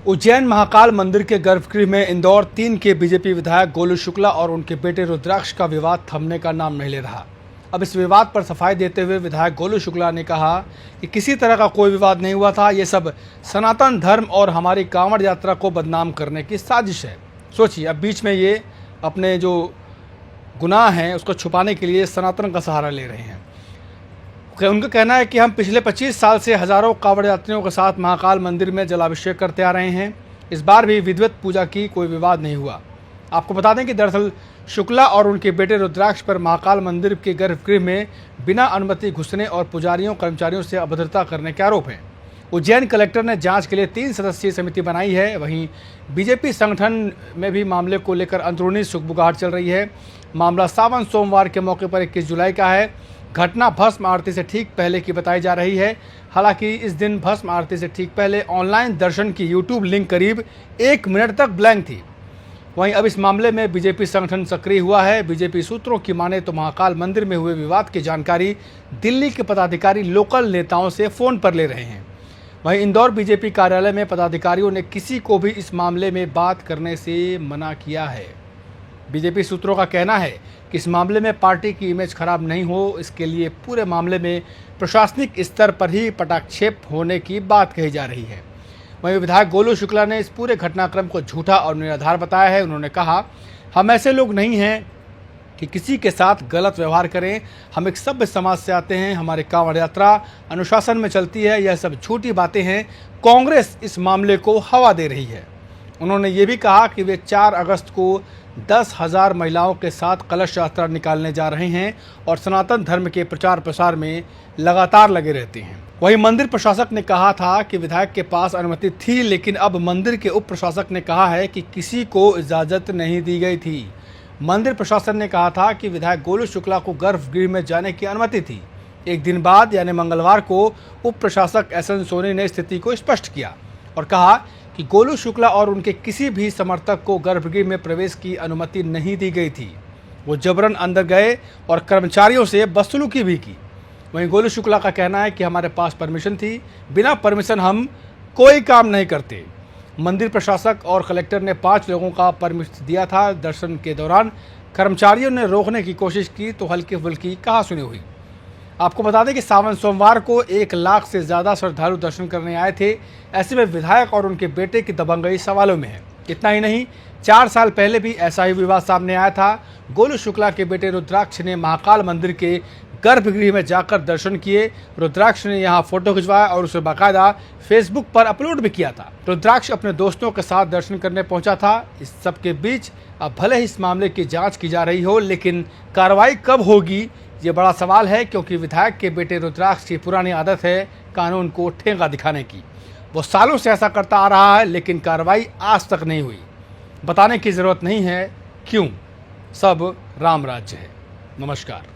उज्जैन महाकाल मंदिर के गर्भगृह में इंदौर 3 के बीजेपी विधायक गोलू शुक्ला और उनके बेटे रुद्राक्ष का विवाद थमने का नाम नहीं ले रहा। अब इस विवाद पर सफाई देते हुए विधायक गोलू शुक्ला ने कहा कि किसी तरह का कोई विवाद नहीं हुआ था, ये सब सनातन धर्म और हमारी कांवड़ यात्रा को बदनाम करने की साजिश है। सोचिए, अब बीच में ये अपने जो गुनाह हैं उसको छुपाने के लिए सनातन का सहारा ले रहे हैं। उनका कहना है कि हम पिछले 25 साल से हज़ारों कांवड़ यात्रियों के साथ महाकाल मंदिर में जलाभिषेक करते आ रहे हैं। इस बार भी विधिवत पूजा की कोई विवाद नहीं हुआ। आपको बता दें कि दरअसल शुक्ला और उनके बेटे रुद्राक्ष पर महाकाल मंदिर के गर्भगृह में बिना अनुमति घुसने और पुजारियों कर्मचारियों से अभद्रता करने के आरोप हैं। उज्जैन कलेक्टर ने जांच के लिए 3 सदस्यीय समिति बनाई है। वहीं बीजेपी संगठन में भी मामले को लेकर अंदरूनी सुगबुगाहट चल रही है। मामला सावन सोमवार के मौके पर 21 जुलाई का है। घटना भस्म आरती से ठीक पहले की बताई जा रही है। हालांकि इस दिन भस्म आरती से ठीक पहले ऑनलाइन दर्शन की यूट्यूब लिंक करीब 1 मिनट तक ब्लैंक थी। वहीं अब इस मामले में बीजेपी संगठन सक्रिय हुआ है। बीजेपी सूत्रों की माने तो महाकाल मंदिर में हुए विवाद की जानकारी दिल्ली के पदाधिकारी लोकल नेताओं से फ़ोन पर ले रहे हैं। वहीं इंदौर बीजेपी कार्यालय में पदाधिकारियों ने किसी को भी इस मामले में बात करने से मना किया है। बीजेपी सूत्रों का कहना है कि इस मामले में पार्टी की इमेज खराब नहीं हो, इसके लिए पूरे मामले में प्रशासनिक स्तर पर ही पटाक्षेप होने की बात कही जा रही है। वहीं विधायक गोलू शुक्ला ने इस पूरे घटनाक्रम को झूठा और निराधार बताया है। उन्होंने कहा, हम ऐसे लोग नहीं हैं कि किसी के साथ गलत व्यवहार करें। हम एक सभ्य समाज से आते हैं, हमारी कांवड़ यात्रा अनुशासन में चलती है। यह सब झूठी बातें हैं। कांग्रेस इस मामले को हवा दे रही है। उन्होंने ये भी कहा कि वे 4 अगस्त को 10,000 महिलाओं के साथ कलश यात्रा निकालने जा रहे हैं और सनातन धर्म के प्रचार प्रसार में लगातार लगे रहते हैं। वहीं मंदिर प्रशासक ने कहा था कि विधायक के पास अनुमति थी, लेकिन अब मंदिर के उप प्रशासक ने कहा है कि किसी को इजाज़त नहीं दी गई थी। मंदिर प्रशासन ने कहा था कि विधायक गोलू शुक्ला को गर्भगृह में जाने की अनुमति थी। एक दिन बाद यानी मंगलवार को उप प्रशासक एसएन सोनी ने स्थिति को स्पष्ट किया और कहा कि गोलू शुक्ला और उनके किसी भी समर्थक को गर्भगृह में प्रवेश की अनुमति नहीं दी गई थी। वो जबरन अंदर गए और कर्मचारियों से बदसलूकी भी की। वहीं गोलू शुक्ला का कहना है कि हमारे पास परमिशन थी, बिना परमिशन हम कोई काम नहीं करते। मंदिर प्रशासक और कलेक्टर ने 5 लोगों का परमिशन दिया था। दर्शन के दौरान कर्मचारियों ने रोकने की कोशिश की तो हल्की फुल्की कहासुनी हुई। आपको बता दें कि सावन सोमवार को 1 लाख से ज़्यादा श्रद्धालु दर्शन करने आए थे। ऐसे में विधायक और उनके बेटे की दबंगई सवालों में है। इतना ही नहीं, 4 साल पहले भी ऐसा ही विवाद सामने आया था। गोलू शुक्ला के बेटे रुद्राक्ष ने महाकाल मंदिर के गर्भगृह में जाकर दर्शन किए। रुद्राक्ष ने यहाँ फोटो खिंचवाया और उसे बाकायदा फेसबुक पर अपलोड भी किया था। रुद्राक्ष अपने दोस्तों के साथ दर्शन करने पहुंचा था। इस सब के बीच अब भले ही इस मामले की जांच की जा रही हो, लेकिन कार्रवाई कब होगी ये बड़ा सवाल है, क्योंकि विधायक के बेटे रुद्राक्ष की पुरानी आदत है कानून को ठेंगा दिखाने की। वो सालों से ऐसा करता आ रहा है, लेकिन कार्रवाई आज तक नहीं हुई। बताने की ज़रूरत नहीं है क्यों, सब राम राज्य है। नमस्कार।